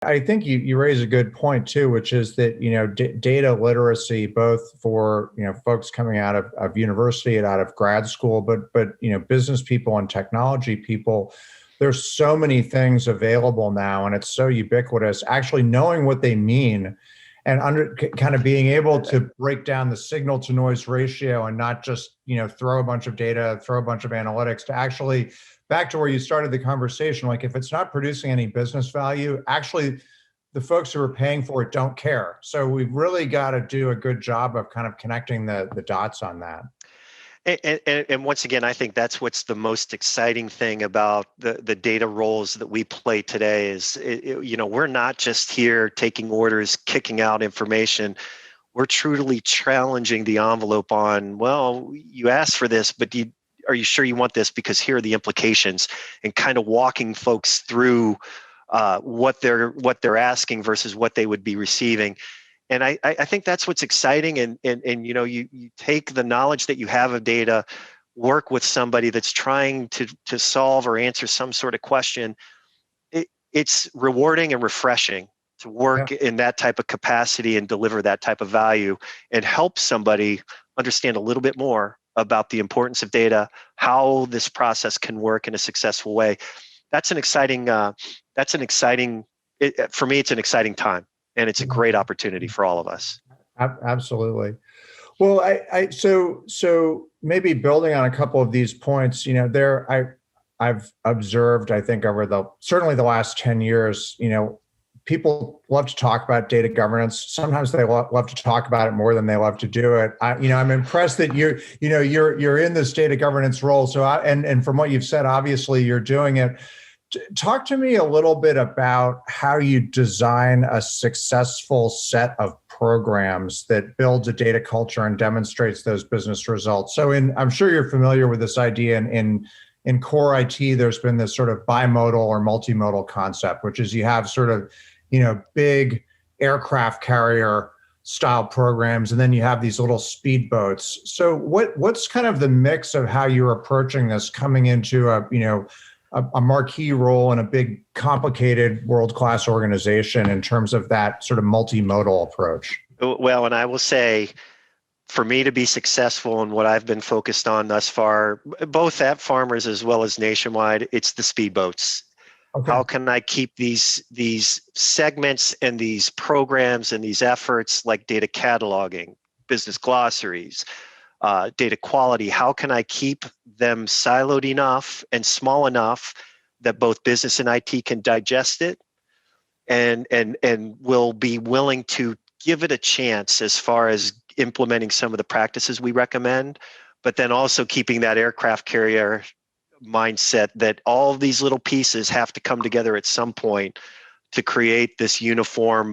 I think you raise a good point too, which is that, data literacy, both for, folks coming out of university and out of grad school, but, business people and technology people, there's so many things available now and it's so ubiquitous. Actually knowing what they mean and kind of being able to break down the signal to noise ratio and not just, throw a bunch of data, throw a bunch of analytics to actually back to where you started the conversation, like if it's not producing any business value, actually the folks who are paying for it don't care. So we've really got to do a good job of kind of connecting the dots on that. And once again, I think that's what's the most exciting thing about the data roles that we play today is, we're not just here taking orders, kicking out information. We're truly challenging the envelope on, well, you asked for this, but are you sure you want this? Because here are the implications, and kind of walking folks through what they're asking versus what they would be receiving. And I think that's what's exciting. And you take the knowledge that you have of data, work with somebody that's trying to solve or answer some sort of question. It's rewarding and refreshing to work in that type of capacity and deliver that type of value and help somebody understand a little bit more about the importance of data, how this process can work in a successful way. That's an exciting, for me, it's an exciting time. And it's a great opportunity for all of us. Absolutely. Well, so maybe building on a couple of these points, I've observed, I think certainly the last 10 years, people love to talk about data governance. Sometimes they love to talk about it more than they love to do it. I'm impressed that you're in this data governance role. So, and from what you've said, obviously you're doing it. Talk to me a little bit about how you design a successful set of programs that builds a data culture and demonstrates those business results. So I'm sure you're familiar with this idea in core IT, there's been this sort of bimodal or multimodal concept, which is you have sort of, big aircraft carrier style programs, and then you have these little speedboats. So what's kind of the mix of how you're approaching this coming into a marquee role in a big, complicated, world-class organization in terms of that sort of multimodal approach? Well, and I will say, for me to be successful in what I've been focused on thus far, both at Farmers as well as nationwide, it's the speedboats. Okay. How can I keep these segments and these programs and these efforts like data cataloging, business glossaries, data quality, how can I keep them siloed enough and small enough that both business and IT can digest it and will be willing to give it a chance as far as implementing some of the practices we recommend, but then also keeping that aircraft carrier mindset that all of these little pieces have to come together at some point to create this uniform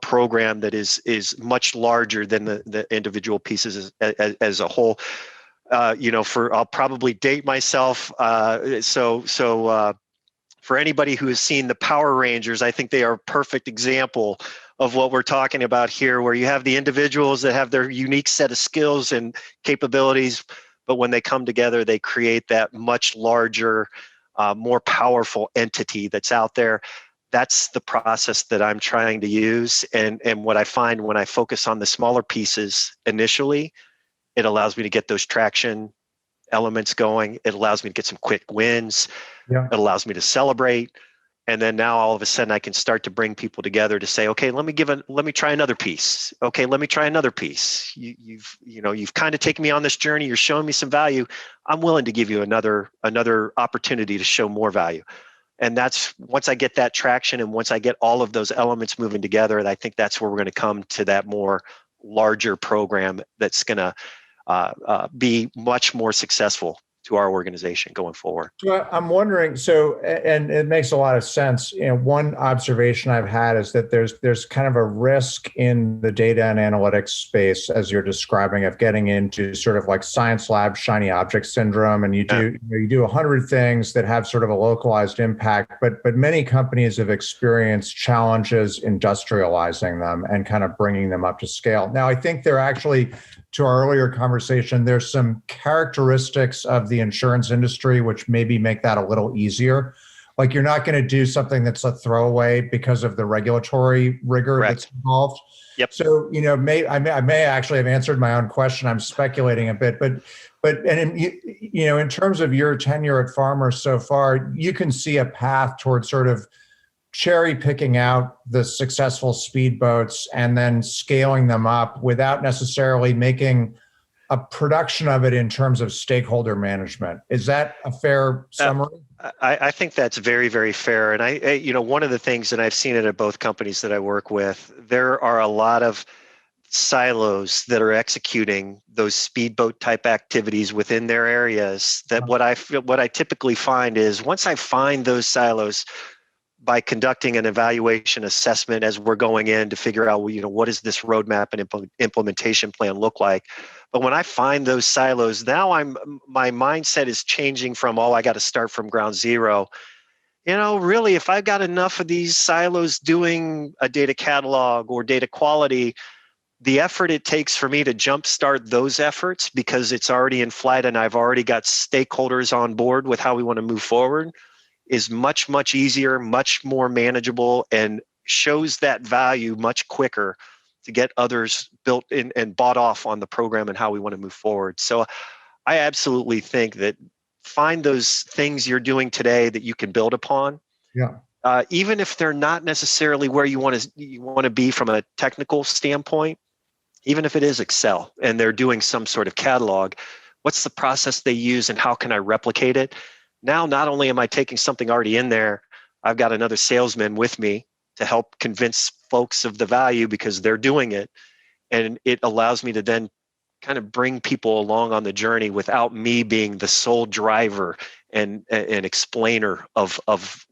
program that is much larger than the individual pieces as a whole. I'll probably date myself. For anybody who has seen the Power Rangers, I think they are a perfect example of what we're talking about here, where you have the individuals that have their unique set of skills and capabilities, but when they come together, they create that much larger, more powerful entity that's out there. That's the process that I'm trying to use. And what I find when I focus on the smaller pieces initially, it allows me to get those traction elements going. It allows me to get some quick wins. Yeah. It allows me to celebrate. And then now all of a sudden I can start to bring people together to say, okay, let me try another piece. Okay, let me try another piece. You've kind of taken me on this journey. You're showing me some value. I'm willing to give you another opportunity to show more value. And that's once I get that traction and once I get all of those elements moving together, and I think that's where we're going to come to that more larger program that's going to be much more successful to our organization going forward. So I'm wondering, and it makes a lot of sense. One observation I've had is that there's kind of a risk in the data and analytics space, as you're describing, of getting into sort of like science lab shiny object syndrome, and you do 100 things that have sort of a localized impact, but many companies have experienced challenges industrializing them and kind of bringing them up to scale. Now, I think they're actually, to our earlier conversation, there's some characteristics of the insurance industry which maybe make that a little easier, Like you're not going to do something that's a throwaway because of the regulatory rigor that's Correct. involved. Yep. So, I may actually have answered my own question. I'm speculating a bit, in terms of your tenure at Farmers so far, you can see a path towards sort of cherry picking out the successful speedboats and then scaling them up without necessarily making a production of it in terms of stakeholder management. Is that a fair summary? I think that's very, very fair. And one of the things, and I've seen it at both companies that I work with, there are a lot of silos that are executing those speedboat type activities within their areas. That what I typically find is once I find those silos, by conducting an evaluation assessment as we're going in to figure out, what does this roadmap and implementation plan look like? But when I find those silos, now my mindset is changing from, I got to start from ground zero. Really, if I've got enough of these silos doing a data catalog or data quality, the effort it takes for me to jumpstart those efforts because it's already in flight and I've already got stakeholders on board with how we want to move forward is much, much easier, much more manageable, and shows that value much quicker to get others built in and bought off on the program and how we want to move forward. So I absolutely think that find those things you're doing today that you can build upon. Yeah. Even if they're not necessarily where you want to be from a technical standpoint, even if it is Excel and they're doing some sort of catalog, what's the process they use and how can I replicate it? Now, not only am I taking something already in there, I've got another salesman with me to help convince folks of the value because they're doing it. And it allows me to then kind of bring people along on the journey without me being the sole driver and an explainer of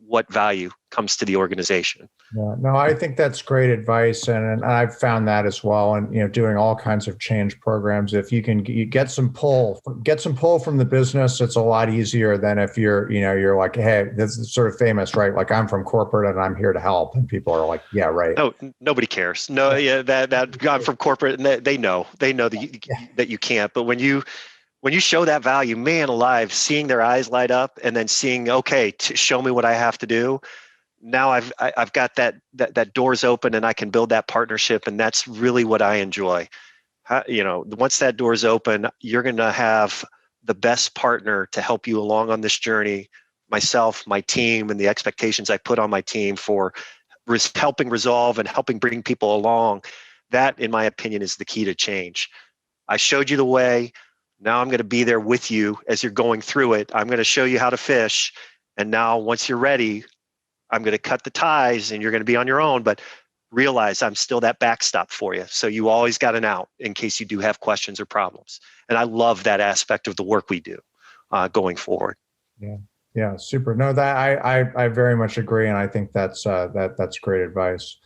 what value comes to the organization. Yeah, no, I think that's great advice, and I've found that as well. And doing all kinds of change programs, if you can get some pull from the business, it's a lot easier than if you're like, hey, this is sort of famous, right? Like I'm from corporate and I'm here to help, and people are like, yeah, right. No, nobody cares. No, yeah, that I'm from corporate, and they know that you can't. But when you show that value, man alive, seeing their eyes light up, and then seeing, okay, show me what I have to do. Now I've got that door's open and I can build that partnership, and that's really what I enjoy. Once that door's open, you're going to have the best partner to help you along on this journey. Myself, my team, and the expectations I put on my team for helping resolve and helping bring people along. That, in my opinion, is the key to change. I showed you the way. Now I'm going to be there with you as you're going through it. I'm going to show you how to fish. And now once you're ready, I'm going to cut the ties and you're going to be on your own, but realize I'm still that backstop for you. So you always got an out in case you do have questions or problems. And I love that aspect of the work we do going forward. Yeah. Yeah. Super. No, that I very much agree. And I think that's great advice.